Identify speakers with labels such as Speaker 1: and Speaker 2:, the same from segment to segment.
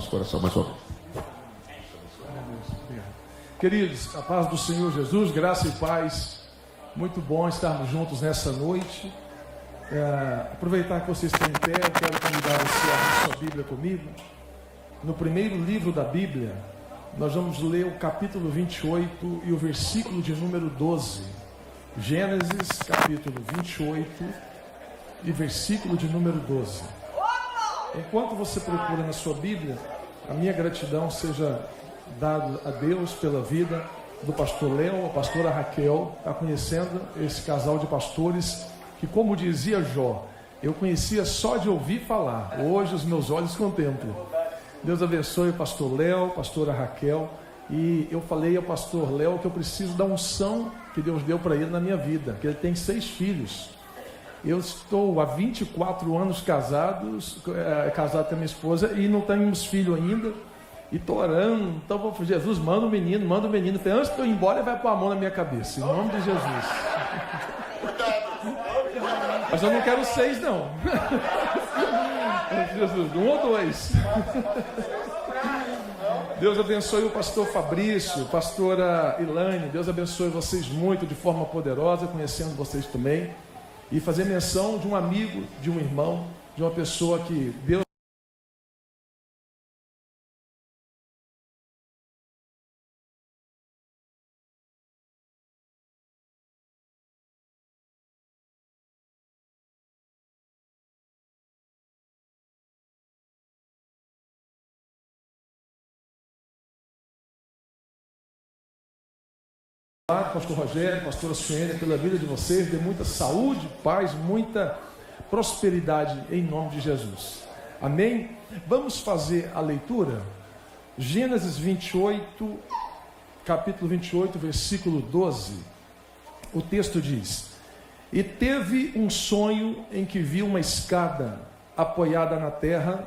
Speaker 1: nosso coração mais uma vez.
Speaker 2: Queridos, a paz do Senhor Jesus, graça e paz. Muito bom estarmos juntos nessa noite. Aproveitar que vocês estão em pé, eu quero convidar você a abrir sua Bíblia comigo. No primeiro livro da Bíblia, nós vamos ler o capítulo 28 e o versículo de número 12. Gênesis, capítulo 28 e versículo de número 12. Enquanto você procura na sua Bíblia, a minha gratidão seja dada a Deus pela vida do pastor Léo, a pastora Raquel. Está conhecendo esse casal de pastores que, como dizia Jó, eu conhecia só de ouvir falar, hoje os meus olhos contemplam. Deus abençoe o pastor Léo, pastora Raquel. E eu falei ao pastor Léo que eu preciso da unção que Deus deu para ele na minha vida, que ele tem 6 filhos. Eu estou há 24 anos casado com a minha esposa e não temos filho ainda. E estou orando, então Jesus, manda o menino. Antes de eu ir embora, ele vai pôr a mão na minha cabeça, em nome de Jesus. Mas eu não quero 6 não. Jesus, 1 ou 2. Deus abençoe o pastor Fabrício, pastora Ilane. Deus abençoe vocês muito, de forma poderosa, conhecendo vocês também. E fazer menção de um amigo, de um irmão, de uma pessoa que Deus... Pastor Rogério, pastora Suênia, pela vida de vocês, dê muita saúde, paz, muita prosperidade em nome de Jesus. Amém? Vamos fazer a leitura. Gênesis 28, capítulo 28, versículo 12. O texto diz: E teve um sonho em que viu uma escada apoiada na terra,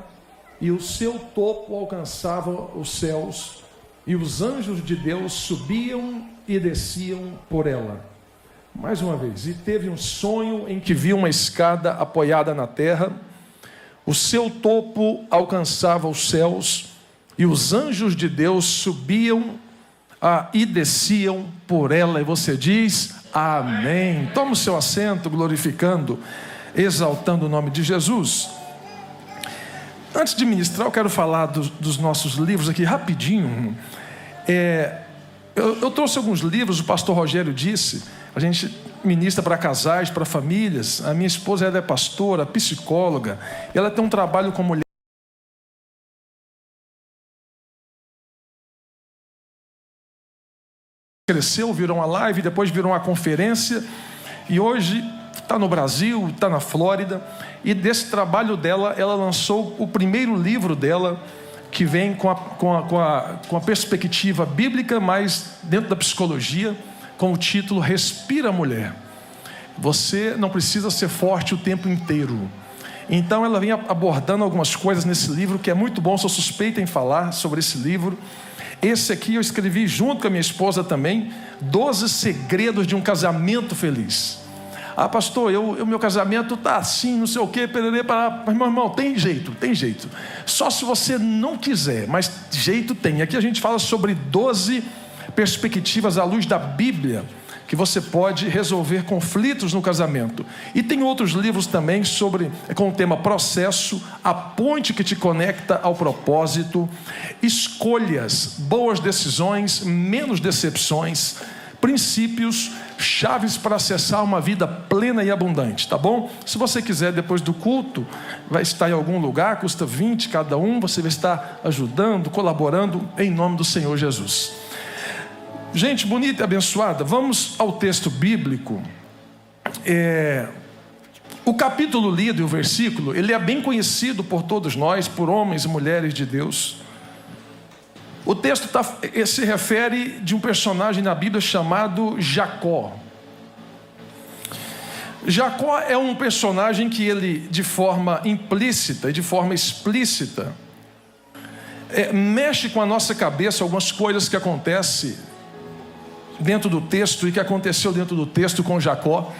Speaker 2: e o seu topo alcançava os céus, e os anjos de Deus subiam e desciam por ela. Mais uma vez. E teve um sonho em que viu uma escada apoiada na terra, o seu topo alcançava os céus, e os anjos de Deus subiam e desciam por ela. E você diz amém. Toma o seu assento, glorificando, exaltando o nome de Jesus. Antes de ministrar, eu quero falar dos nossos livros aqui rapidinho. Eu trouxe alguns livros, o pastor Rogério disse, a gente ministra para casais, para famílias. A minha esposa, ela é pastora, psicóloga, e ela tem um trabalho com mulheres. Cresceu, virou uma live, depois virou uma conferência, e hoje está no Brasil, está na Flórida, e desse trabalho dela, ela lançou o primeiro livro dela, que vem com a perspectiva bíblica, mas dentro da psicologia, com o título Respira Mulher. Você não precisa ser forte o tempo inteiro. Então ela vem abordando algumas coisas nesse livro, que é muito bom, sou suspeita em falar sobre esse livro. Esse aqui eu escrevi junto com a minha esposa também, 12 segredos de um casamento feliz. Ah, pastor, meu casamento está assim, não sei o quê, pererê, pará. Mas, meu irmão, tem jeito. Só se você não quiser, mas jeito tem. Aqui a gente fala sobre 12 perspectivas à luz da Bíblia, que você pode resolver conflitos no casamento. E tem outros livros também com o tema processo, a ponte que te conecta ao propósito, escolhas, boas decisões, menos decepções, princípios, chaves para acessar uma vida plena e abundante, tá bom? Se você quiser, depois do culto, vai estar em algum lugar, custa 20 cada um, você vai estar ajudando, colaborando, em nome do Senhor Jesus. Gente bonita e abençoada, vamos ao texto bíblico. O capítulo lido e o versículo, ele é bem conhecido por todos nós, por homens e mulheres de Deus. O texto se refere de um personagem na Bíblia chamado Jacó. Jacó é um personagem que ele, de forma implícita e de forma explícita, mexe com a nossa cabeça algumas coisas que acontecem dentro do texto e que aconteceu dentro do texto com Jacó.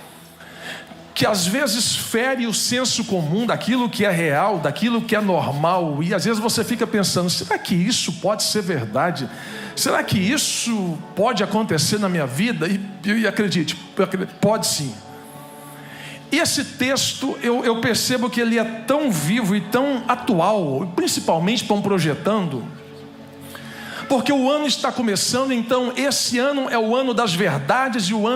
Speaker 2: que às vezes fere o senso comum daquilo que é real, daquilo que é normal, e às vezes você fica pensando: será que isso pode ser verdade? Será que isso pode acontecer na minha vida? E acredite, pode sim. E esse texto, eu percebo que ele é tão vivo e tão atual, principalmente para um projetando, porque o ano está começando. Então esse ano é o ano das verdades, e o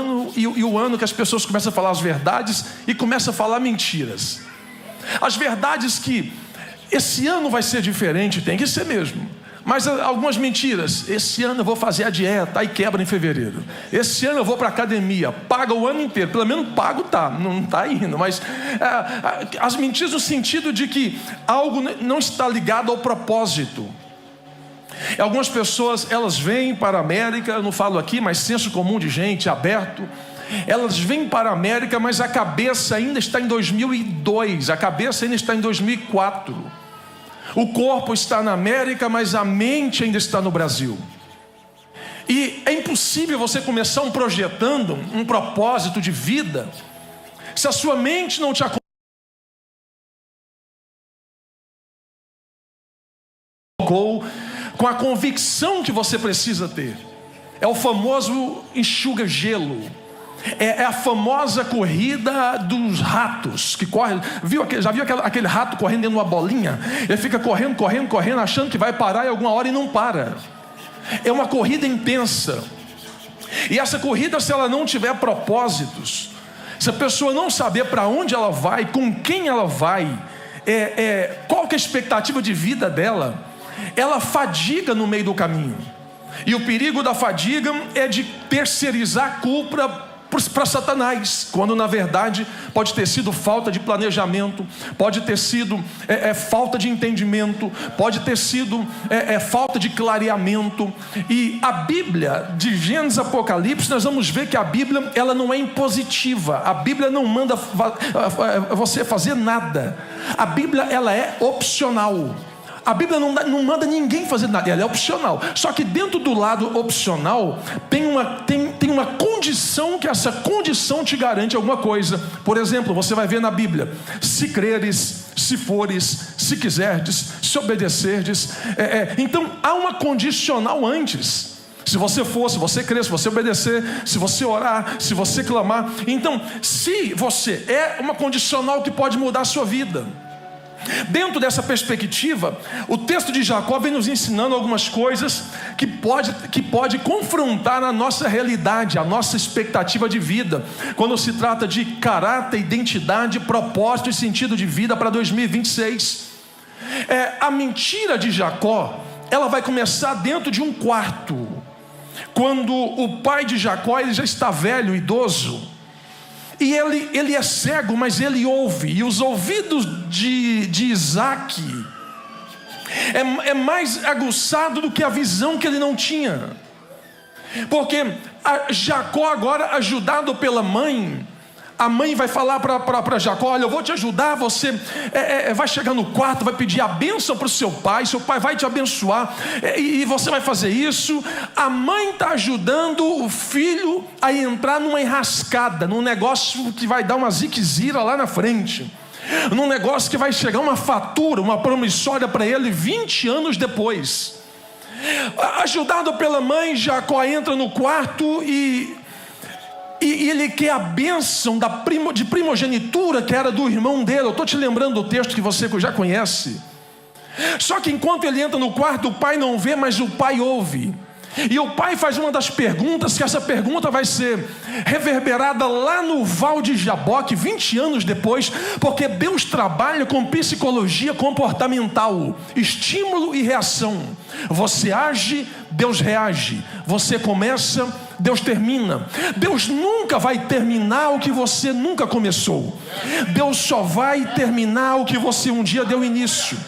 Speaker 2: ano que as pessoas começam a falar as verdades e começam a falar mentiras. As verdades que esse ano vai ser diferente, tem que ser mesmo. Mas algumas mentiras: esse ano eu vou fazer a dieta, aí quebra em fevereiro. Esse ano eu vou para a academia, paga o ano inteiro. Pelo menos pago tá, não está indo. Mas as mentiras no sentido de que algo não está ligado ao propósito. Algumas pessoas, elas vêm para a América, eu não falo aqui, mas senso comum de gente aberto. Elas vêm para a América, mas a cabeça ainda está em 2002, a cabeça ainda está em 2004. O corpo está na América, mas a mente ainda está no Brasil. E é impossível você começar projetando um propósito de vida se a sua mente não te colocou com a convicção que você precisa ter. É o famoso enxuga-gelo. É a famosa corrida dos ratos que corre. Já viu aquele rato correndo dentro de uma bolinha? Ele fica correndo, achando que vai parar em alguma hora e não para. É uma corrida intensa. E essa corrida, se ela não tiver propósitos, se a pessoa não saber para onde ela vai, com quem ela vai, qual que é a expectativa de vida dela, ela fadiga no meio do caminho. E o perigo da fadiga é de terceirizar a culpa para Satanás, quando na verdade pode ter sido falta de planejamento, pode ter sido falta de entendimento, pode ter sido falta de clareamento. E a Bíblia, de Gênesis a Apocalipse, nós vamos ver que a Bíblia, ela não é impositiva. A Bíblia não manda você fazer nada. A Bíblia, ela é opcional. A Bíblia não manda ninguém fazer nada, ela é opcional. Só que dentro do lado opcional tem uma condição, que essa condição te garante alguma coisa. Por exemplo, você vai ver na Bíblia: se creres, se fores, se quiserdes, se obedecerdes. Então há uma condicional antes. Se você for, se você crer, se você obedecer, se você orar, se você clamar. Então, se você é uma condicional que pode mudar a sua vida. Dentro dessa perspectiva, o texto de Jacó vem nos ensinando algumas coisas que pode confrontar a nossa realidade, a nossa expectativa de vida, quando se trata de caráter, identidade, propósito e sentido de vida para 2026. A mentira de Jacó, ela vai começar dentro de um quarto, quando o pai de Jacó, ele já está velho, idoso. E ele é cego, mas ele ouve. E os ouvidos de Isaac é mais aguçado do que a visão que ele não tinha. Porque Jacó agora, ajudado pela mãe, a mãe vai falar para Jacó: olha, eu vou te ajudar, você vai chegar no quarto, vai pedir a bênção para o seu pai vai te abençoar, e você vai fazer isso. A mãe está ajudando o filho a entrar numa enrascada, num negócio que vai dar uma ziquezira lá na frente, num negócio que vai chegar uma fatura, uma promissória para ele 20 anos depois. Ajudado pela mãe, Jacó entra no quarto e ele quer a bênção de primogenitura, que era do irmão dele. Eu estou te lembrando do texto que você já conhece. Só que enquanto ele entra no quarto, o pai não vê, mas o pai ouve. E o pai faz uma das perguntas, que essa pergunta vai ser reverberada lá no Val de Jaboque 20 anos depois, porque Deus trabalha com psicologia comportamental, estímulo e reação. Você age, Deus reage. Você começa, Deus termina. Deus nunca vai terminar o que você nunca começou. Deus só vai terminar o que você um dia deu início.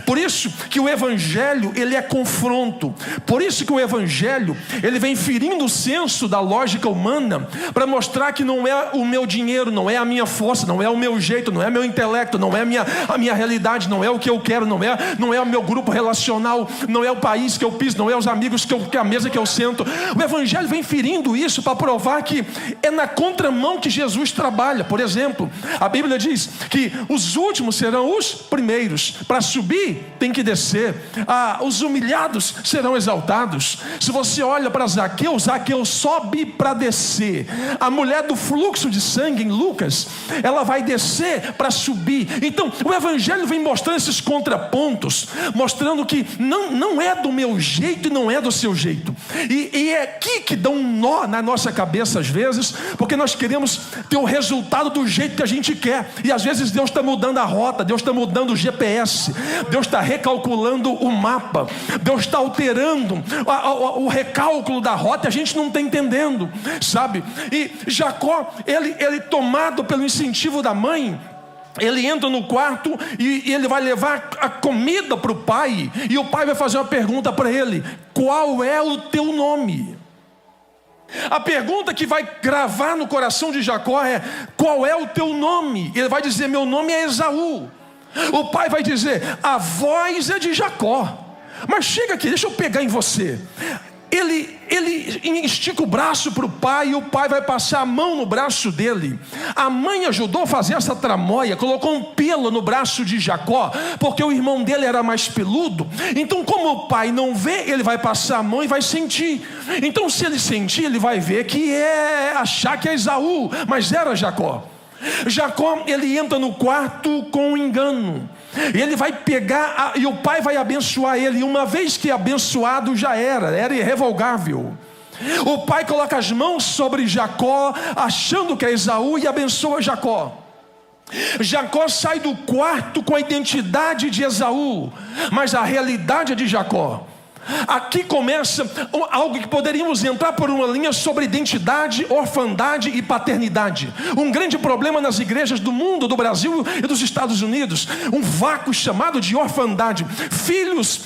Speaker 2: Por isso que o evangelho, ele é confronto. Por isso que o evangelho, ele vem ferindo o senso da lógica humana, para mostrar que não é o meu dinheiro, não é a minha força, não é o meu jeito, não é meu intelecto, não é a minha realidade, não é o que eu quero, não é o meu grupo relacional, não é o país que eu piso, não é os amigos que a mesa que eu sento. O evangelho vem ferindo isso para provar que é na contramão que Jesus trabalha. Por exemplo, a Bíblia diz que os últimos serão os primeiros. Para subir tem que descer. Os humilhados serão exaltados. Se você olha para Zaqueu sobe para descer. A mulher do fluxo de sangue em Lucas, ela vai descer para subir. Então o evangelho vem mostrando esses contrapontos, mostrando que não é do meu jeito e não é do seu jeito. E é aqui que dá um nó na nossa cabeça às vezes, porque nós queremos ter o resultado do jeito que a gente quer, e às vezes Deus está mudando a rota, Deus está mudando o GPS, Deus está recalculando o mapa, Deus está alterando o recálculo da rota, e a gente não está entendendo, sabe? E Jacó, ele tomado pelo incentivo da mãe, ele entra no quarto e ele vai levar a comida para o pai, e o pai vai fazer uma pergunta para ele: qual é o teu nome? A pergunta que vai gravar no coração de Jacó é: qual é o teu nome? Ele vai dizer: meu nome é Esaú. O pai vai dizer: a voz é de Jacó. Mas chega aqui, deixa eu pegar em você. Ele estica o braço para o pai, e o pai vai passar a mão no braço dele. A mãe ajudou a fazer essa tramóia, colocou um pelo no braço de Jacó, porque o irmão dele era mais peludo. Então, como o pai não vê, ele vai passar a mão e vai sentir. Então, se ele sentir, ele vai ver que achar que é Esaú, mas era Jacó. Jacó, ele entra no quarto com um engano. Ele vai pegar, e o pai vai abençoar ele. E uma vez que é abençoado, já era irrevogável. O pai coloca as mãos sobre Jacó, achando que é Esaú, e abençoa Jacó. Jacó sai do quarto com a identidade de Esaú, mas a realidade é de Jacó. Aqui começa algo que poderíamos entrar por uma linha sobre identidade, orfandade e paternidade. Um grande problema nas igrejas do mundo, do Brasil e dos Estados Unidos. Um vácuo chamado de orfandade. Filhos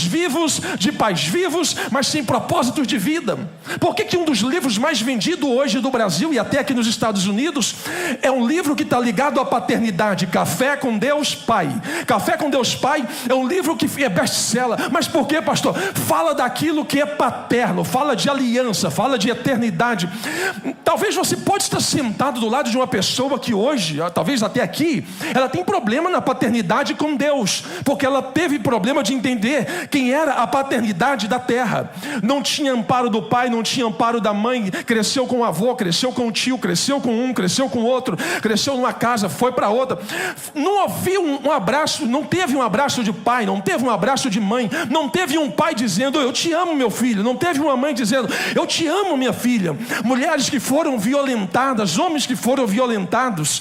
Speaker 2: vivos, de pais vivos, mas sem propósitos de vida. Por que um dos livros mais vendidos hoje do Brasil e até aqui nos Estados Unidos é um livro que está ligado à paternidade? Café com Deus Pai. Café com Deus Pai é um livro que é best-seller. Mas por quê, pastor? Fala daquilo que é paterno, fala de aliança, fala de eternidade. Talvez você pode estar sentado do lado de uma pessoa que hoje, talvez até aqui, ela tem problema na paternidade com Deus, porque ela teve problema de entender quem era a paternidade da terra. Não tinha amparo do pai, não tinha amparo da mãe. Cresceu com o avô, cresceu com o tio, cresceu com um, cresceu com outro, cresceu numa casa, foi para outra. Não havia um abraço, não teve um abraço de pai, não teve um abraço de mãe, não teve um pai dizendo: eu te amo, meu filho. Não teve uma mãe dizendo: eu te amo, minha filha. Mulheres que foram violentadas, homens que foram violentados,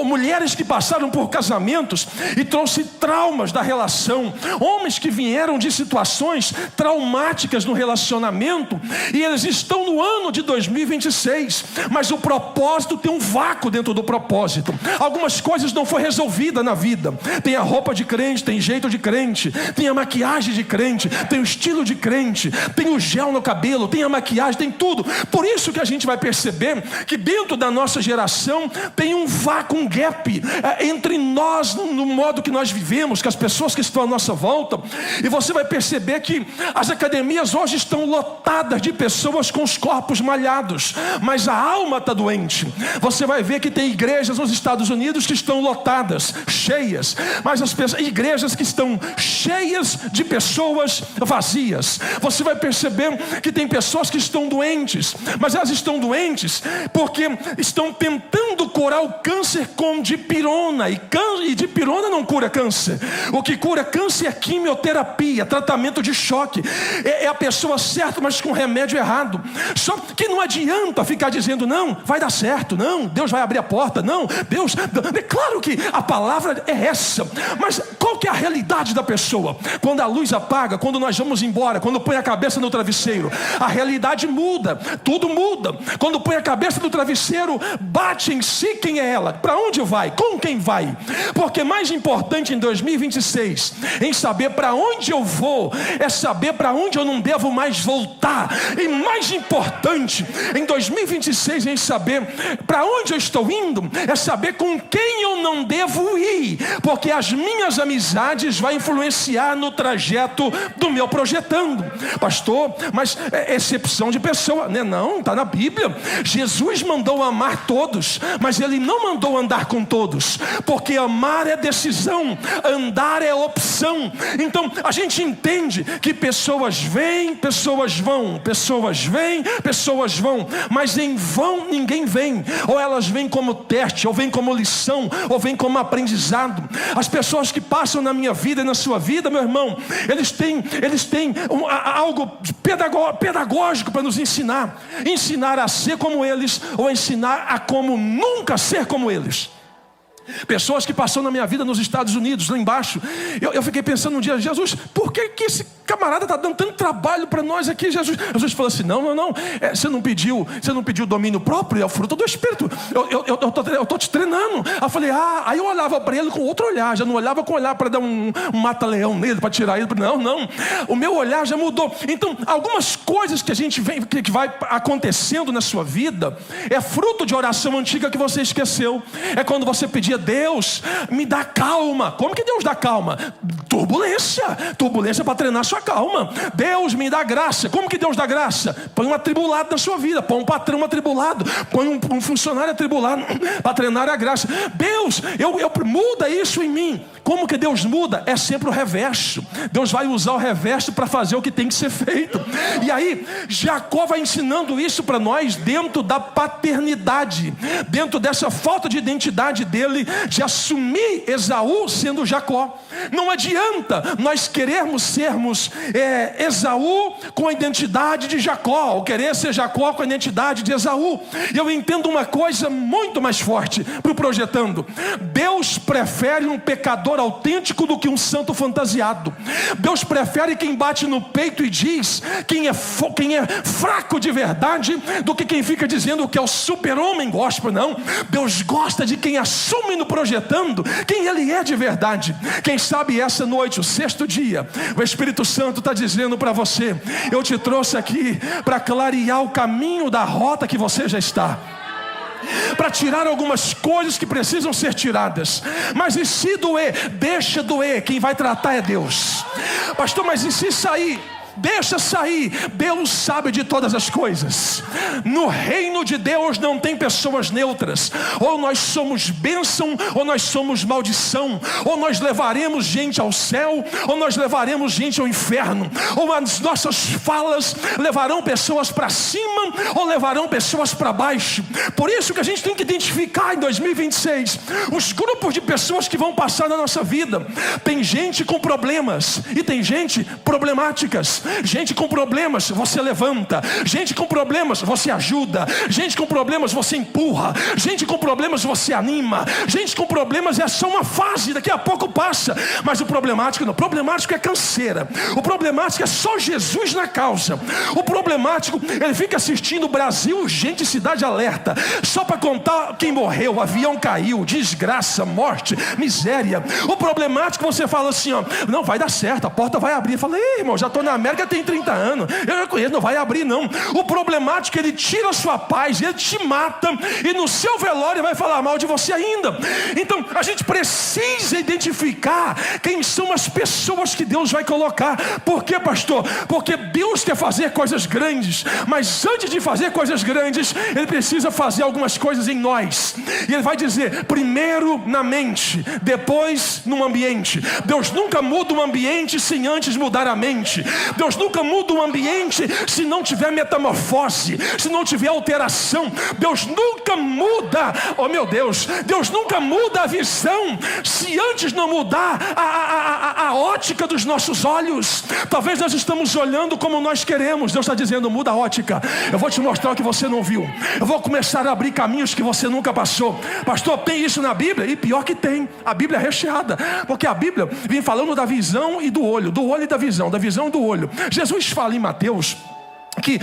Speaker 2: mulheres que passaram por casamentos e trouxe traumas da relação, homens que vieram de situações traumáticas no relacionamento, e eles estão no ano de 2026, mas o propósito tem um vácuo dentro do propósito. Algumas coisas não foram resolvidas na vida. Tem a roupa de crente, tem jeito de crente, tem a maquiagem de crente, tem o estilo de crente, tem o gel no cabelo, tem a maquiagem, tem tudo. Por isso que a gente vai perceber que dentro da nossa geração tem um vácuo, um gap entre nós, no modo que nós vivemos, com as pessoas que estão à nossa volta. E você vai perceber que as academias hoje estão lotadas de pessoas com os corpos malhados, mas a alma está doente. Você vai ver que tem igrejas nos Estados Unidos que estão lotadas, cheias, mas as igrejas que estão cheias de pessoas vazias. Você vai perceber que tem pessoas que estão doentes, mas elas estão doentes porque estão tentando curar o câncer com dipirona, e dipirona não cura câncer. O que cura câncer é quimioterapia, tratamento de choque. É a pessoa certa, mas com remédio errado. Só que não adianta ficar dizendo: não, vai dar certo, não, Deus vai abrir a porta, não, Deus... É claro que a palavra é essa, mas qual que é a realidade da pessoa. Quando a luz apaga, quando nós vamos embora, quando põe a cabeça no travesseiro, a realidade muda, tudo muda. Quando põe a cabeça no travesseiro, bate em si quem é ela, para onde vai, com quem vai. Porque mais importante em 2026, em saber para onde eu vou, é saber para onde eu não devo mais voltar. E mais importante em 2026, em saber para onde eu estou indo, é saber com quem eu não devo ir, porque as minhas amizades vão influenciar no trajeto do meu projetando. Pastor, mas é exceção de pessoa, né? Não, está na Bíblia. Jesus mandou amar todos, mas Ele não mandou andar com todos, porque amar é decisão, andar é opção. Então a gente entende que pessoas vêm, pessoas vão, pessoas vêm, pessoas vão, mas em vão ninguém vem. Ou elas vêm como teste, ou vêm como lição, ou vêm como aprendizado. As pessoas que passam na minha vida e na sua vida, meu irmão, eles têm algo pedagógico para nos ensinar a ser como eles, ou ensinar a como nunca ser como eles. Pessoas que passaram na minha vida nos Estados Unidos, lá embaixo, eu fiquei pensando um dia: Jesus, por que esse camarada está dando tanto trabalho para nós aqui? Jesus falou assim: não, você não pediu domínio próprio, é o fruto do Espírito. Eu estou te treinando. Eu falei: aí eu olhava para ele com outro olhar, já não olhava com olhar para dar um mata-leão nele, para tirar ele. Não, o meu olhar já mudou. Então, algumas coisas que a gente vem, que vai acontecendo na sua vida, é fruto de oração antiga que você esqueceu. É quando você pedia: Deus, me dá calma. Como que Deus dá calma? Turbulência para treinar sua calma. Deus, me dá graça. Como que Deus dá graça? Põe um atribulado na sua vida, põe um patrão atribulado, põe um funcionário atribulado para treinar a graça. Deus, muda isso em mim. Como que Deus muda? É sempre o reverso. Deus vai usar o reverso para fazer o que tem que ser feito. E aí Jacó vai ensinando isso para nós dentro da paternidade, dentro dessa falta de identidade dele, de assumir Esaú sendo Jacó. Não adianta nós querermos sermos Esaú com a identidade de Jacó, ou querer ser Jacó com a identidade de Esaú. E eu entendo uma coisa muito mais forte para o projetando: Deus prefere um pecador autêntico do que um santo fantasiado. Deus prefere quem bate no peito e diz quem é fraco de verdade, do que quem fica dizendo que é o super-homem gospel. Não, Deus gosta de quem assume no projetando quem Ele é de verdade. Quem sabe essa noite, o 6º dia, o Espírito Santo está dizendo para você: eu te trouxe aqui para clarear o caminho da rota que você já está, para tirar algumas coisas que precisam ser tiradas. Mas e se doer? Deixa doer, quem vai tratar é Deus. Pastor, mas e se sair? Deixa sair, Deus sabe de todas as coisas. No reino de Deus não tem pessoas neutras. Ou nós somos bênção, ou nós somos maldição. Ou nós levaremos gente ao céu, ou nós levaremos gente ao inferno. Ou as nossas falas levarão pessoas para cima, ou levarão pessoas para baixo. Por isso que a gente tem que identificar em 2026 os grupos de pessoas que vão passar na nossa vida. Tem gente com problemas e tem gente problemáticas. Gente com problemas você levanta, gente com problemas você ajuda, gente com problemas você empurra, gente com problemas você anima. Gente com problemas é só uma fase, daqui a pouco passa. Mas o problemático não, o problemático é canseira. O problemático é só Jesus na causa. O problemático, ele fica assistindo Brasil Urgente, Cidade Alerta, só para contar quem morreu, o avião caiu, desgraça, morte, miséria. O problemático, você fala assim: não, vai dar certo, a porta vai abrir. Fala: irmão, já estou na América tem 30 anos, eu já conheço, não vai abrir não. O problemático, ele tira a sua paz, ele te mata, e no seu velório vai falar mal de você ainda. Então a gente precisa identificar quem são as pessoas que Deus vai colocar. Por quê, pastor? Porque Deus quer fazer coisas grandes, mas antes de fazer coisas grandes, Ele precisa fazer algumas coisas em nós. E Ele vai dizer: primeiro na mente, depois no ambiente. Deus nunca muda um ambiente sem antes mudar a mente. Deus Deus nunca muda o ambiente se não tiver metamorfose, se não tiver alteração. Deus nunca muda, oh meu Deus, Deus nunca muda a visão se antes não mudar a ótica dos nossos olhos. Talvez nós estamos olhando como nós queremos. Deus está dizendo: muda a ótica. Eu vou te mostrar o que você não viu. Eu vou começar a abrir caminhos que você nunca passou. Pastor, tem isso na Bíblia? E pior que tem. A Bíblia é recheada, porque a Bíblia vem falando da visão e do olho e da visão e do olho. Jesus fala em Mateus que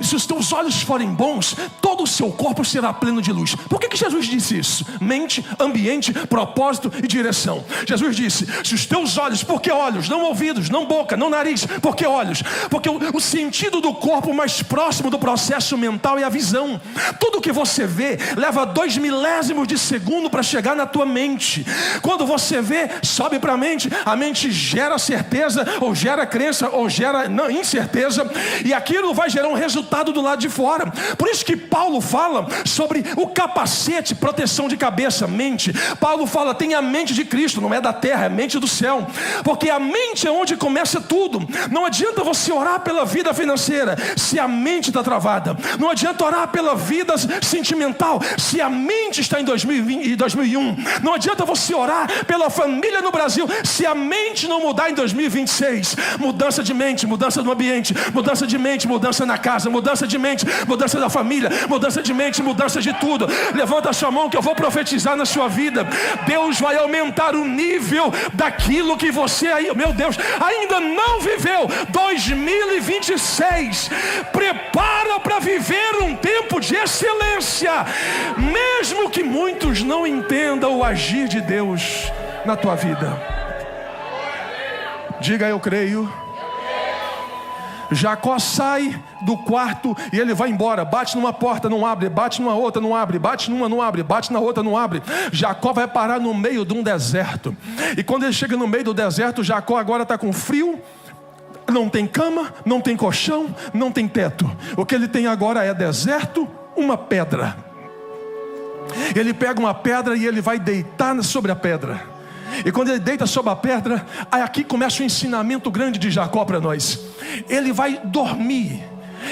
Speaker 2: se os teus olhos forem bons, todo o seu corpo será pleno de luz. Por que Jesus disse isso? Mente, ambiente, propósito e direção. Jesus disse: se os teus olhos, porque olhos, não ouvidos, não boca, não nariz, porque olhos, porque o sentido do corpo mais próximo do processo mental é a visão. Tudo que você vê leva 2 milésimos de segundo para chegar na tua mente. Quando você vê, sobe para a mente gera certeza, ou gera crença, ou gera incerteza, e aquilo vai gerar um resultado do lado de fora. Por isso que Paulo fala sobre o capacete, proteção de cabeça, mente. Paulo fala: tem a mente de Cristo, não é da terra, é a mente do céu, porque a mente é onde começa tudo. Não adianta você orar pela vida financeira se a mente está travada. Não adianta orar pela vida sentimental se a mente está em 2020 e 2001. Não adianta você orar pela família no Brasil se a mente não mudar em 2026. Mudança de mente, mudança do ambiente, mudança de mente, mudança na casa, mudança de mente, mudança da família, mudança de mente, mudança de tudo. Levanta a sua mão que eu vou profetizar na sua vida. Deus vai aumentar o nível daquilo que você, meu Deus, ainda não viveu. 2026, prepara para viver um tempo de excelência, mesmo que muitos não entendam o agir de Deus na tua vida. Diga: eu creio. Jacó sai do quarto e ele vai embora. Bate numa porta, não abre. Bate numa outra, não abre. Bate numa, não abre. Bate na outra, não abre. Jacó vai parar no meio de um deserto. E quando ele chega no meio do deserto, Jacó agora está com frio. Não tem cama, não tem colchão, não tem teto. O que ele tem agora é deserto, uma pedra. Ele pega uma pedra e ele vai deitar sobre a pedra. E quando ele deita sobre a pedra, aí aqui começa o ensinamento grande de Jacó para nós. Ele vai dormir.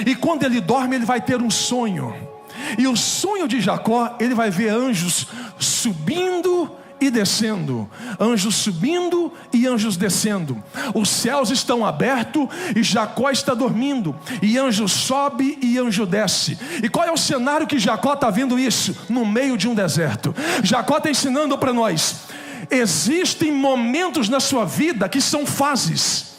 Speaker 2: E quando ele dorme, ele vai ter um sonho. E o sonho de Jacó, ele vai ver anjos subindo e descendo. Anjos subindo e anjos descendo. Os céus estão abertos e Jacó está dormindo. E anjo sobe e anjo desce. E qual é o cenário que Jacó está vendo isso? No meio de um deserto. Jacó está ensinando para nós: existem momentos na sua vida que são fases,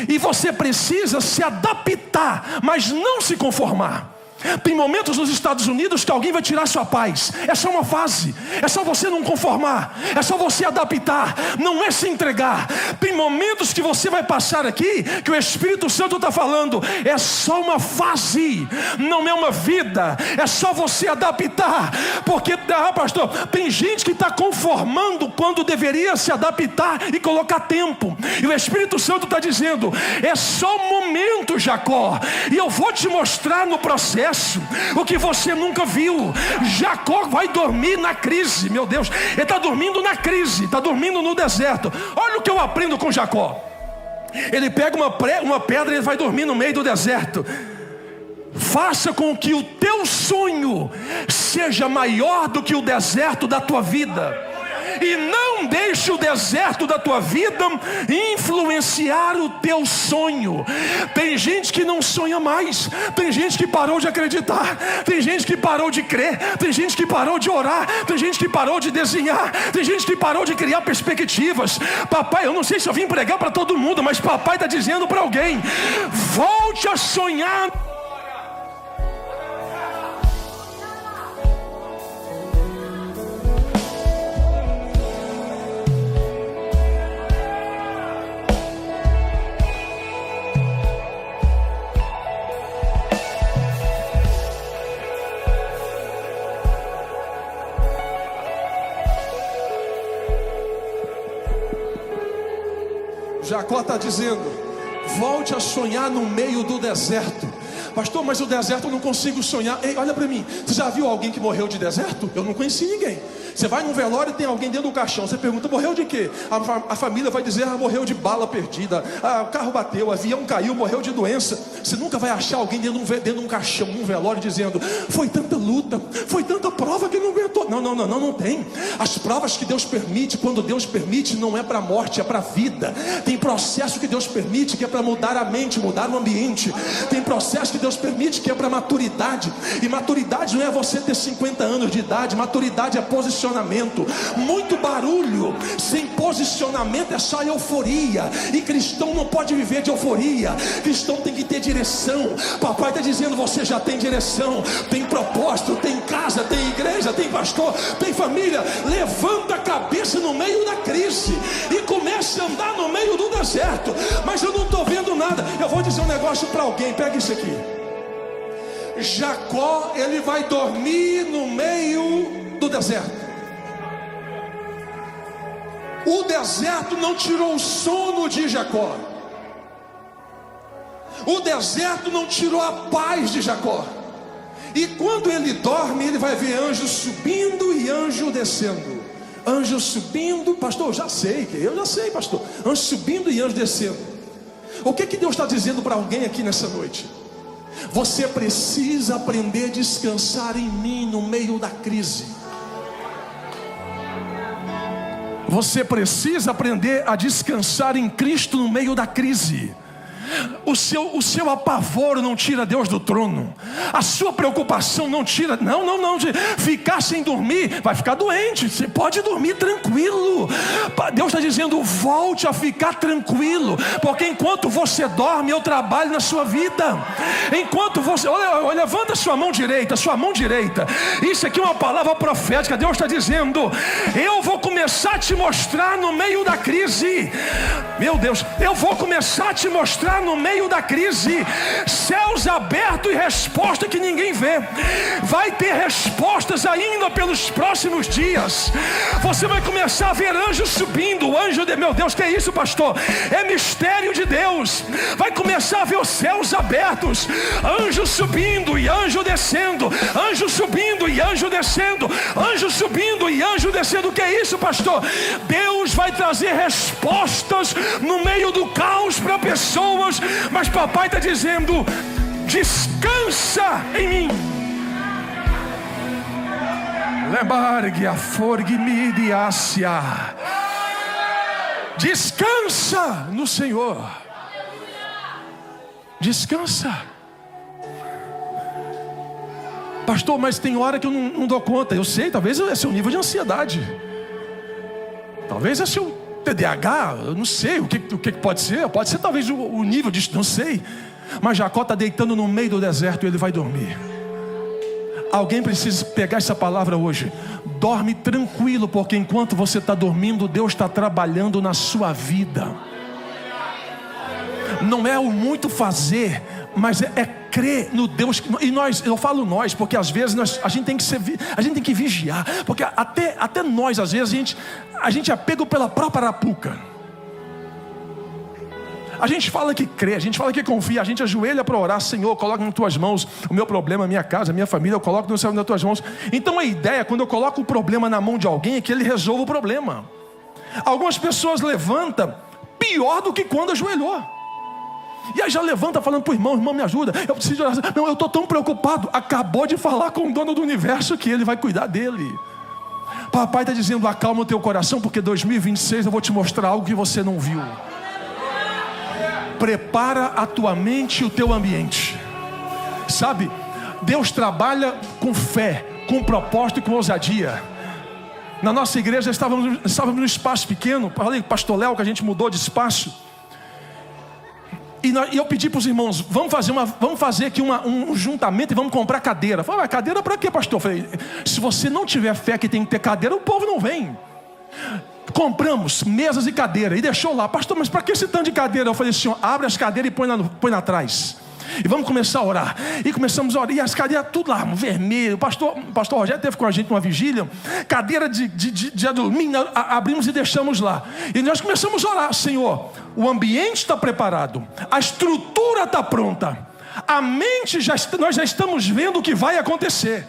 Speaker 2: e você precisa se adaptar, mas não se conformar. Tem momentos nos Estados Unidos que alguém vai tirar sua paz. É só uma fase. É só você não conformar. É só você adaptar. Não é se entregar. Tem momentos que você vai passar aqui que o Espírito Santo está falando: é só uma fase, não é uma vida. É só você adaptar. Porque, pastor, tem gente que está conformando quando deveria se adaptar e colocar tempo. E o Espírito Santo está dizendo: é só um momento, Jacó, e eu vou te mostrar no processo o que você nunca viu. Jacó vai dormir na crise. Meu Deus, ele está dormindo na crise, está dormindo no deserto. Olha o que eu aprendo com Jacó. Ele pega uma pedra e ele vai dormir no meio do deserto. Faça com que o teu sonho seja maior do que o deserto da tua vida. E não deixe o deserto da tua vida influenciar o teu sonho. Tem gente que não sonha mais. Tem gente que parou de acreditar. Tem gente que parou de crer. Tem gente que parou de orar. Tem gente que parou de desenhar. Tem gente que parou de criar perspectivas. Papai, eu não sei se eu vim pregar para todo mundo, mas papai está dizendo para alguém: volte a sonhar. Jacó está dizendo: volte a sonhar no meio do deserto. Pastor, mas o deserto eu não consigo sonhar. Ei, olha para mim, você já viu alguém que morreu de deserto? Eu não conheci ninguém. Você vai num velório e tem alguém dentro do caixão. Você pergunta, morreu de quê? A família vai dizer, morreu de bala perdida, o carro bateu, o avião caiu, morreu de doença. Você nunca vai achar alguém dentro de um caixão, num velório, dizendo, foi tanta luta, foi tanta prova que ele não aguentou. Não tem. As provas que Deus permite, quando Deus permite, não é para a morte, é para a vida. Tem processo que Deus permite que é para mudar a mente, mudar o ambiente. Tem processo que Deus permite que é para maturidade. E maturidade não é você ter 50 anos de idade. Maturidade é posicionamento. Muito barulho sem posicionamento é só euforia. E cristão não pode viver de euforia. Cristão tem que ter direção. Papai está dizendo, você já tem direção, tem propósito, tem casa, tem igreja, tem pastor, tem família. Levanta a cabeça no meio da crise e comece a andar no meio do deserto. Mas eu não estou vendo nada. Eu vou dizer um negócio para alguém, pega isso aqui. Jacó, ele vai dormir no meio do deserto. O deserto não tirou o sono de Jacó. O deserto não tirou a paz de Jacó. E quando ele dorme, ele vai ver anjo subindo e anjo descendo. Anjo subindo, pastor, eu já sei, pastor. Anjo subindo e anjo descendo. O que Deus está dizendo para alguém aqui nessa noite? Você precisa aprender a descansar em mim no meio da crise. Você precisa aprender a descansar em Cristo no meio da crise. O seu apavoro não tira Deus do trono. A sua preocupação não tira. Não. Ficar sem dormir, vai ficar doente. Você pode dormir tranquilo. Deus está dizendo, volte a ficar tranquilo. Porque enquanto você dorme, eu trabalho na sua vida. Enquanto você, olha, levanta a sua mão direita. Isso aqui é uma palavra profética. Deus está dizendo, eu vou começar a te mostrar no meio da crise. Meu Deus, eu vou começar a te mostrar no meio da crise, céus abertos e resposta que ninguém vê. Vai ter respostas ainda pelos próximos dias. Você vai começar a ver anjos subindo, meu Deus, que é isso, pastor? É mistério de Deus. Vai começar a ver os céus abertos, anjo subindo e anjo descendo, anjo subindo e anjo descendo, anjo subindo e anjo descendo. O que é isso, pastor? Deus vai trazer respostas no meio do caos para pessoas. Mas papai está dizendo, descansa em mim. Descansa no Senhor. Descansa. Pastor, mas tem hora que eu não dou conta. Eu sei, talvez é seu nível de ansiedade. Talvez é seu TDAH, eu não sei o que pode ser. Pode ser talvez o nível disso, não sei. Mas Jacó está deitando no meio do deserto e ele vai dormir. Alguém precisa pegar essa palavra hoje. Dorme tranquilo, porque enquanto você está dormindo, Deus está trabalhando na sua vida. Não é o muito fazer, mas é crer no Deus. E eu falo nós, porque às vezes a gente tem que vigiar, porque até nós às vezes a gente é pego pela própria arapuca. A gente fala que crê, a gente fala que confia, a gente ajoelha para orar. Senhor, coloca nas tuas mãos o meu problema, a minha casa, a minha família, eu coloco no céu nas tuas mãos. Então a ideia, quando eu coloco o problema na mão de alguém, é que ele resolva o problema. Algumas pessoas levantam pior do que quando ajoelhou. E aí já levanta falando para o irmão me ajuda, eu preciso de oração. Não, eu estou tão preocupado. Acabou de falar com o dono do universo que ele vai cuidar dele. Papai está dizendo, acalma o teu coração, porque 2026 eu vou te mostrar algo que você não viu. Prepara a tua mente e o teu ambiente. Sabe, Deus trabalha com fé, com propósito e com ousadia. Na nossa igreja estávamos num espaço pequeno. Falei com o pastor Léo que a gente mudou de espaço. E eu pedi para os irmãos, vamos fazer aqui um juntamento e vamos comprar cadeira. Falei, mas cadeira para quê, pastor? Falei, se você não tiver fé que tem que ter cadeira, o povo não vem. Compramos mesas e cadeira e deixou lá. Pastor, mas para que esse tanto de cadeira? Eu falei, senhor, abre as cadeiras e põe lá atrás. E vamos começar a orar. E começamos a orar. E as cadeiras tudo lá, vermelho. O pastor Rogério teve com a gente numa vigília. Cadeira de alumínio. Abrimos e deixamos lá. E nós começamos a orar. Senhor, o ambiente está preparado. A estrutura está pronta. A mente, nós já estamos vendo o que vai acontecer.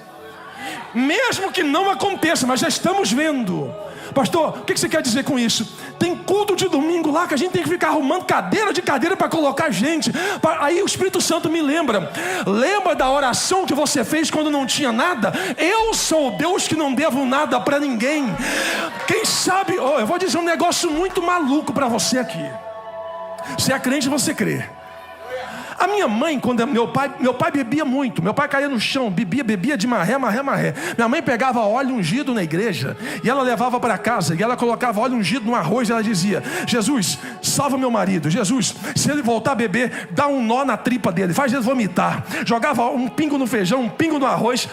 Speaker 2: Mesmo que não aconteça, mas já estamos vendo. Pastor, o que você quer dizer com isso? Tem culto de domingo lá que a gente tem que ficar arrumando cadeira de cadeira para colocar gente. Aí o Espírito Santo me lembra. Lembra da oração que você fez quando não tinha nada? Eu sou o Deus que não devo nada para ninguém. Quem sabe, eu vou dizer um negócio muito maluco para você aqui. Se é crente, você crê. A minha mãe, quando meu pai bebia muito. Meu pai caía no chão, bebia de marré. Minha mãe pegava óleo ungido na igreja e ela levava para casa, e ela colocava óleo ungido no arroz, e ela dizia: Jesus, salva meu marido. Jesus, se ele voltar a beber, dá um nó na tripa dele, faz ele vomitar. Jogava um pingo no feijão, um pingo no arroz.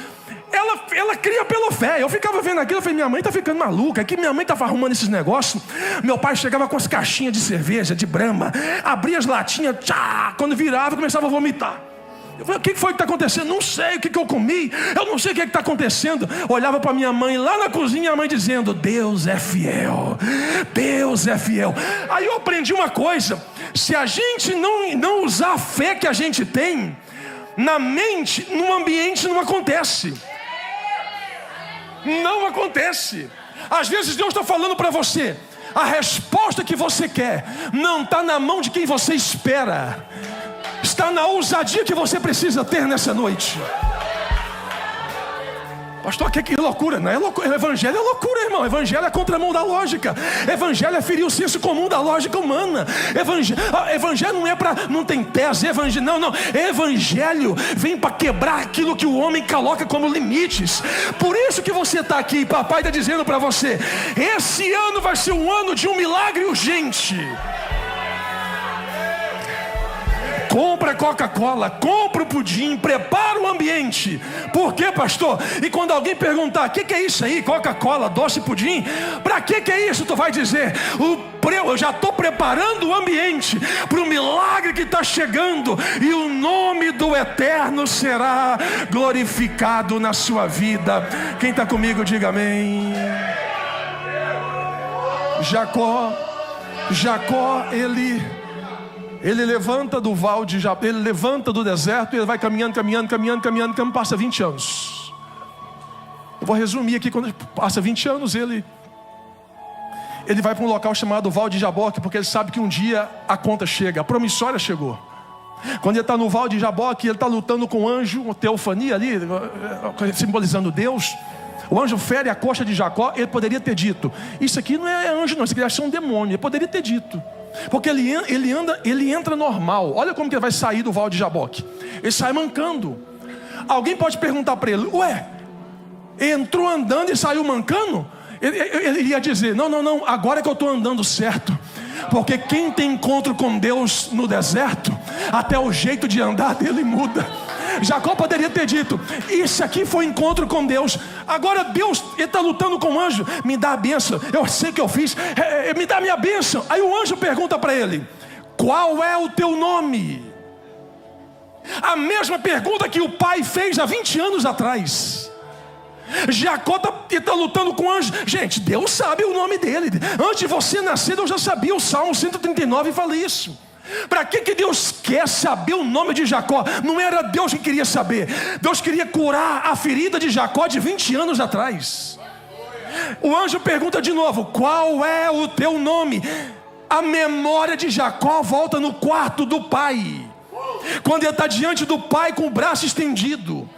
Speaker 2: Ela cria pela fé. Eu ficava vendo aquilo, eu falei: minha mãe está ficando maluca. Aqui minha mãe estava arrumando esses negócios. Meu pai chegava com as caixinhas de cerveja, de Brahma, abria as latinhas, quando virava, começava a vomitar. Eu falei: o que foi que está acontecendo? Não sei o que eu comi, eu não sei o que está acontecendo. Olhava para minha mãe lá na cozinha, a mãe dizendo: Deus é fiel, Deus é fiel. Aí eu aprendi uma coisa: se a gente não usar a fé que a gente tem, na mente, no ambiente não acontece. Não acontece. Às vezes Deus está falando para você: a resposta que você quer não está na mão de quem você espera, está na ousadia que você precisa ter nessa noite. Pastor, que loucura, não é loucura? O evangelho é loucura, irmão. O evangelho é contramão da lógica. O evangelho é ferir o senso comum da lógica humana. Evangelho não é para, não tem tese. Não. Evangelho vem para quebrar aquilo que o homem coloca como limites. Por isso que você está aqui. Papai está dizendo para você: esse ano vai ser um ano de um milagre urgente. Compra a Coca-Cola, compra o pudim, prepara o ambiente. Por quê, pastor? E quando alguém perguntar: o que é isso aí? Coca-Cola, doce, pudim? Para que é isso? Tu vai dizer: eu já estou preparando o ambiente para o milagre que está chegando, e o nome do Eterno será glorificado na sua vida. Quem está comigo, diga amém. Jacó, ele levanta do val de Jabó, ele levanta do deserto, ele vai caminhando, passa 20 anos. Eu vou resumir aqui: quando passa 20 anos, ele vai para um local chamado Val de Jaboque, porque ele sabe que um dia a conta chega, a promissória chegou. Quando ele está no Val de Jaboque, ele está lutando com um anjo, uma teofania ali, simbolizando Deus. O anjo fere a coxa de Jacó. Ele poderia ter dito: isso aqui não é anjo não, isso aqui é um demônio. Ele poderia ter dito, porque ele entra normal. Olha como que ele vai sair do Val de Jaboque. Ele sai mancando. Alguém pode perguntar para ele: ué, entrou andando e saiu mancando? Ele ia dizer: não, agora é que eu estou andando certo. Porque quem tem encontro com Deus no deserto, até o jeito de andar dele muda. Jacó poderia ter dito: isso aqui foi encontro com Deus. Agora Deus, ele está lutando com o anjo. Me dá a bênção, eu sei que eu fiz, me dá a minha bênção. Aí o anjo pergunta para ele: qual é o teu nome? A mesma pergunta que o pai fez há 20 anos atrás. Jacó está lutando com o anjo. Gente, Deus sabe o nome dele. Antes de você nascer, Deus já sabia. O Salmo 139 fala isso. Para que Deus quer saber o nome de Jacó? Não era Deus que queria saber. Deus queria curar a ferida de Jacó de 20 anos atrás. O anjo pergunta de novo: qual é o teu nome? A memória de Jacó volta no quarto do pai, quando ele está diante do pai com o braço estendido.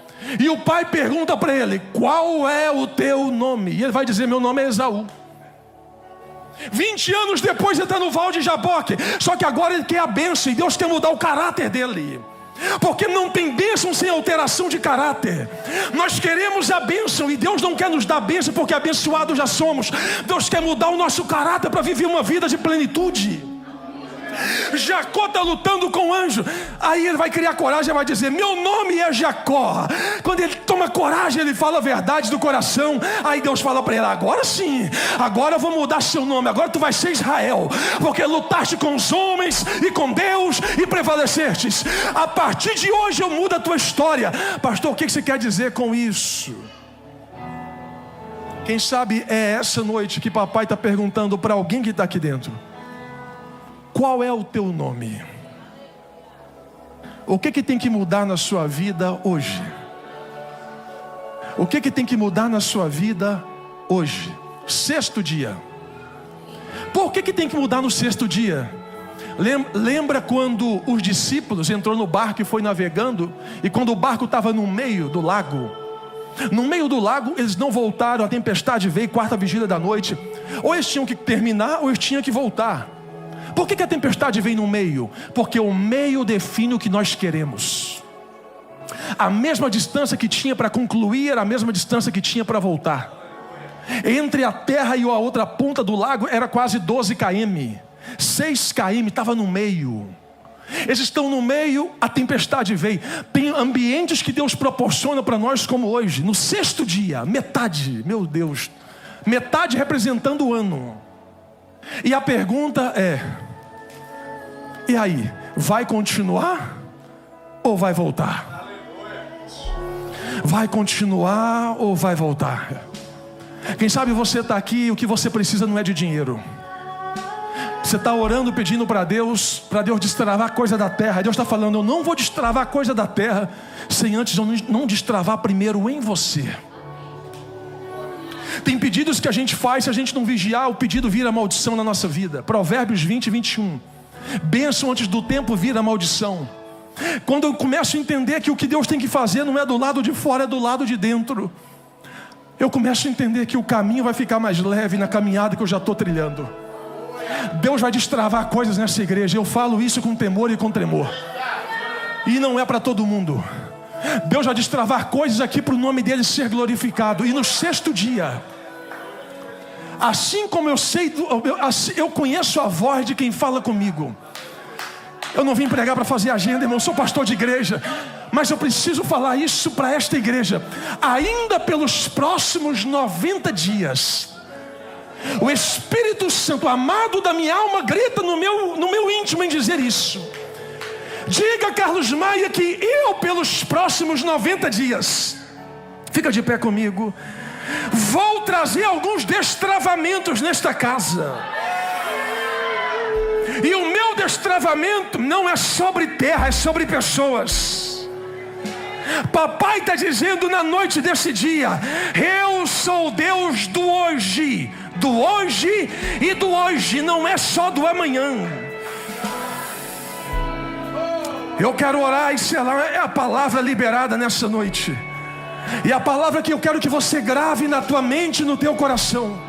Speaker 2: E o pai pergunta para ele: qual é o teu nome? E ele vai dizer: meu nome é Esaú. 20 anos depois ele está no Val de Jaboque. Só que agora ele quer a bênção, e Deus quer mudar o caráter dele. Porque não tem bênção sem alteração de caráter. Nós queremos a bênção, e Deus não quer nos dar bênção porque abençoados já somos. Deus quer mudar o nosso caráter para viver uma vida de plenitude. Jacó está lutando com o anjo. Aí ele vai criar coragem e vai dizer: meu nome é Jacó. Quando ele toma coragem, ele fala a verdade do coração. Aí Deus fala para ele: agora sim, agora eu vou mudar seu nome. Agora tu vai ser Israel, porque lutaste com os homens e com Deus e prevalecestes. A partir de hoje eu mudo a tua história. Pastor, o que você quer dizer com isso? Quem sabe é essa noite que papai está perguntando para alguém que está aqui dentro: qual é o teu nome? O que tem que mudar na sua vida hoje? O que tem que mudar na sua vida hoje? Sexto dia. Por que tem que mudar no sexto dia? Lembra quando os discípulos entrou no barco e foi navegando, e quando o barco estava no meio do lago, eles não voltaram, a tempestade veio, quarta vigília da noite. Ou eles tinham que terminar, ou eles tinham que voltar. Por que a tempestade vem no meio? Porque o meio define o que nós queremos. A mesma distância que tinha para concluir era a mesma distância que tinha para voltar. Entre a terra e a outra ponta do lago era quase 12 km. 6 km, estava no meio. Eles estão no meio, a tempestade veio. Tem ambientes que Deus proporciona para nós como hoje. No sexto dia, metade, meu Deus, metade representando o ano. E a pergunta é: e aí, vai continuar ou vai voltar? Vai continuar ou vai voltar? Quem sabe você está aqui, o que você precisa não é de dinheiro. Você está orando, pedindo para Deus destravar coisa da terra. Deus está falando: eu não vou destravar coisa da terra sem antes eu não destravar primeiro em você. Tem pedidos que a gente faz, se a gente não vigiar, o pedido vira maldição na nossa vida. Provérbios 20, 21. Bênção antes do tempo vira maldição. Quando eu começo a entender que o que Deus tem que fazer não é do lado de fora, é do lado de dentro, eu começo a entender que o caminho vai ficar mais leve na caminhada que eu já estou trilhando. Deus vai destravar coisas nessa igreja. Eu falo isso com temor e com tremor. E não é para todo mundo. Deus vai destravar coisas aqui para o nome dele ser glorificado. E no sexto dia, assim como eu conheço a voz de quem fala comigo. Eu não vim pregar para fazer agenda, irmão. Eu sou pastor de igreja, mas eu preciso falar isso para esta igreja. Ainda pelos próximos 90 dias, o Espírito Santo, amado da minha alma, grita no meu íntimo em dizer isso. Diga, Carlos Maia, que eu pelos próximos 90 dias, fica de pé comigo, vou trazer alguns destravamentos nesta casa. E o meu destravamento não é sobre terra, é sobre pessoas. Papai está dizendo na noite desse dia: eu sou o Deus do hoje e do hoje, não é só do amanhã. Eu quero orar e selar, é a palavra liberada nessa noite. E a palavra que eu quero que você grave na tua mente e no teu coração.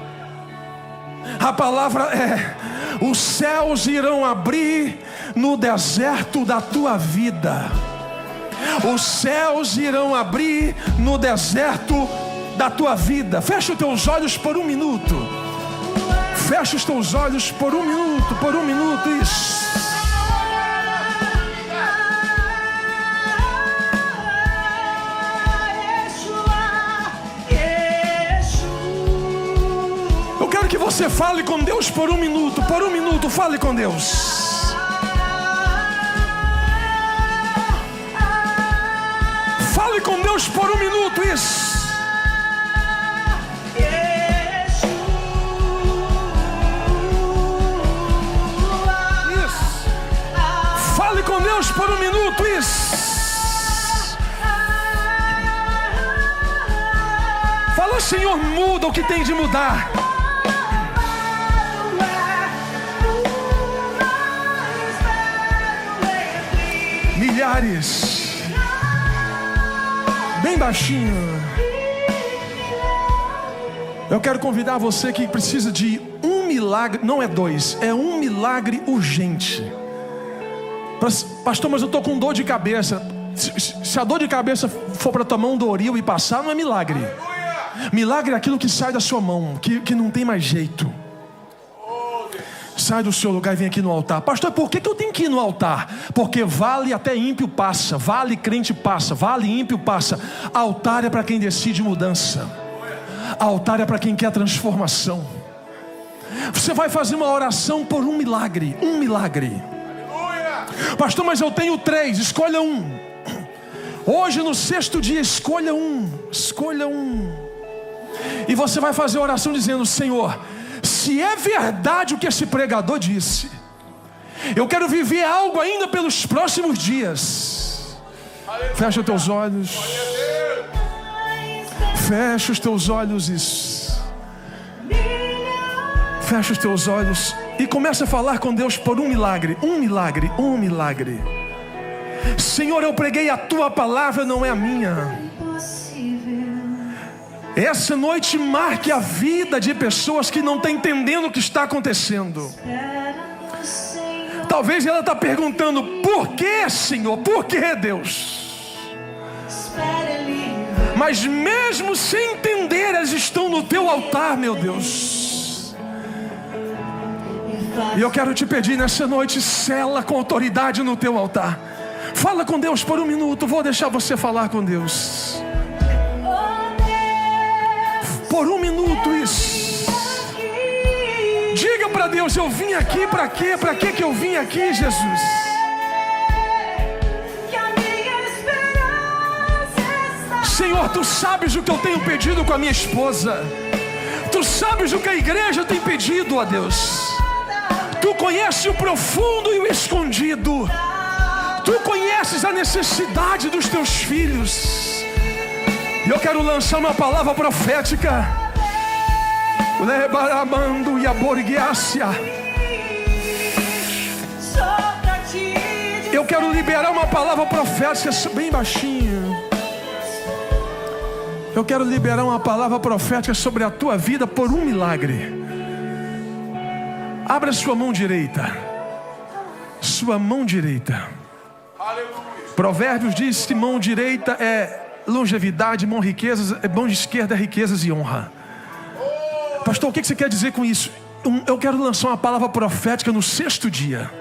Speaker 2: A palavra é: os céus irão abrir no deserto da tua vida. Os céus irão abrir no deserto da tua vida. Fecha os teus olhos por um minuto. Fecha os teus olhos por um minuto, isso. Eu quero que você fale com Deus por um minuto, fale com Deus. Fale com Deus por um minuto, isso. Isso. Fale com Deus por um minuto, isso. Fala: Senhor, muda o que tem de mudar. Milhares, bem baixinho. Eu quero convidar você que precisa de um milagre, não é dois, é um milagre urgente. Pastor, mas eu estou com dor de cabeça. Se a dor de cabeça for para tomar um Doril e passar, não é milagre. Milagre é aquilo que sai da sua mão, que não tem mais jeito. Sai do seu lugar e vem aqui no altar. Pastor, por que eu tenho que ir no altar? Porque vale até ímpio passa, vale crente passa, vale ímpio passa. Altar é para quem decide mudança. Altar é para quem quer transformação. Você vai fazer uma oração por um milagre. Um milagre. Pastor, mas eu tenho 3, escolha um. Hoje no sexto dia, escolha um. Escolha um. E você vai fazer a oração dizendo: Senhor, se é verdade o que esse pregador disse, Eu quero viver algo ainda pelos próximos dias. Fecha os teus olhos. Fecha os teus olhos, isso. Fecha os teus olhos e começa a falar com Deus por um milagre. Um milagre, um milagre. Senhor, eu preguei a tua palavra, não é a minha. Essa noite marque a vida de pessoas que não estão entendendo o que está acontecendo. Talvez ela está perguntando: por que, Senhor? Por que, Deus? Mas mesmo sem entender, elas estão no teu altar, meu Deus. E eu quero te pedir nessa noite, sela com autoridade no teu altar. Fala com Deus por um minuto. Vou deixar você falar com Deus por um minuto, isso. Diga para Deus: eu vim aqui para quê? Para que eu vim aqui, Jesus? Senhor, tu sabes o que eu tenho pedido com a minha esposa. Tu sabes o que a igreja tem pedido, ó Deus. Tu conheces o profundo e o escondido. Tu conheces a necessidade dos teus filhos. E eu quero lançar uma palavra profética. Lebaramando e aborguiácia. Eu quero liberar uma palavra profética bem baixinho. Eu quero liberar uma palavra profética sobre a tua vida por um milagre. Abra sua mão direita. Sua mão direita. Provérbios diz que mão direita é longevidade, mão esquerda é riquezas e honra. Pastor, o que você quer dizer com isso? Eu quero lançar uma palavra profética no 6º dia.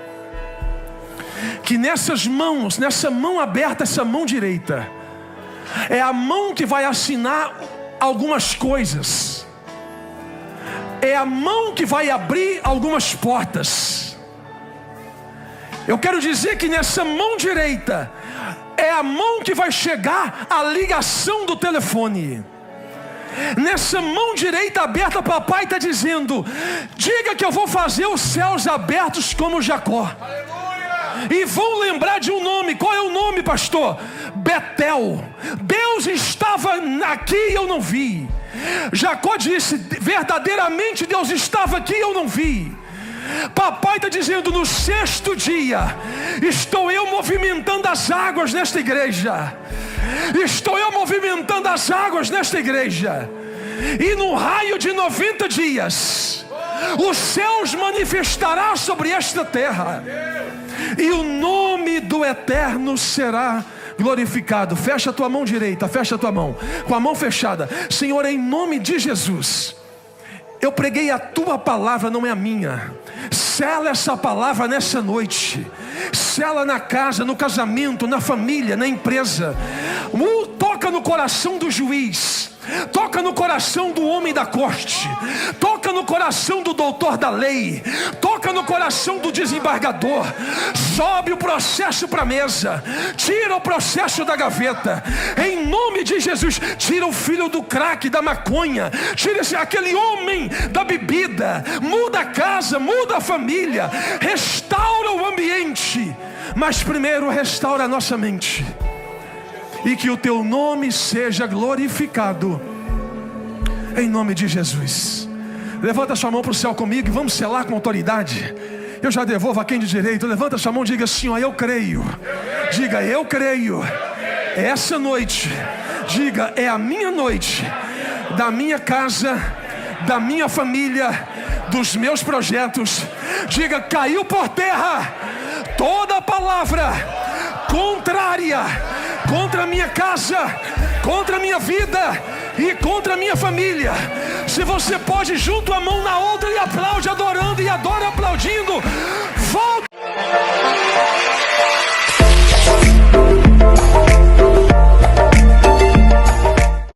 Speaker 2: Que nessas mãos, nessa mão aberta, essa mão direita, é a mão que vai assinar algumas coisas. É a mão que vai abrir algumas portas. Eu quero dizer que nessa mão direita é a mão que vai chegar a ligação do telefone. Nessa mão direita aberta, papai está dizendo: diga que eu vou fazer os céus abertos como Jacó. E vão lembrar de um nome. Qual é o nome, pastor? Betel. Deus estava aqui e eu não vi. Jacó disse: verdadeiramente Deus estava aqui e eu não vi. Papai está dizendo: no 6º dia estou eu movimentando as águas nesta igreja. Estou eu movimentando as águas nesta igreja. E no raio de 90 dias os céus manifestará sobre esta terra. E o nome do Eterno será glorificado. Fecha a tua mão direita, fecha a tua mão. Com a mão fechada. Senhor, em nome de Jesus, eu preguei a tua palavra, não é a minha. Sela essa palavra nessa noite. Sela na casa, no casamento, na família, na empresa. Toca no coração do juiz. Toca no coração do homem da corte. Toca no coração do doutor da lei. Toca no coração do desembargador. Sobe o processo para a mesa. Tira o processo da gaveta. Em nome de Jesus. Tira o filho do crack, da maconha. Tira aquele homem da bebida. Muda a casa, muda a família. Restaura o ambiente. Mas primeiro restaura a nossa mente. E que o teu nome seja glorificado. Em nome de Jesus. Levanta sua mão para o céu comigo e vamos selar com autoridade. Eu já devolvo a quem de direito. Levanta sua mão e diga assim: ó, eu creio. Diga: eu creio. Essa noite, diga, é a minha noite. Da minha casa, da minha família, dos meus projetos. Diga: caiu por terra toda palavra contrária contra a minha casa, contra a minha vida e contra a minha família. Se você pode, junto a mão na outra e aplaude adorando e adora aplaudindo.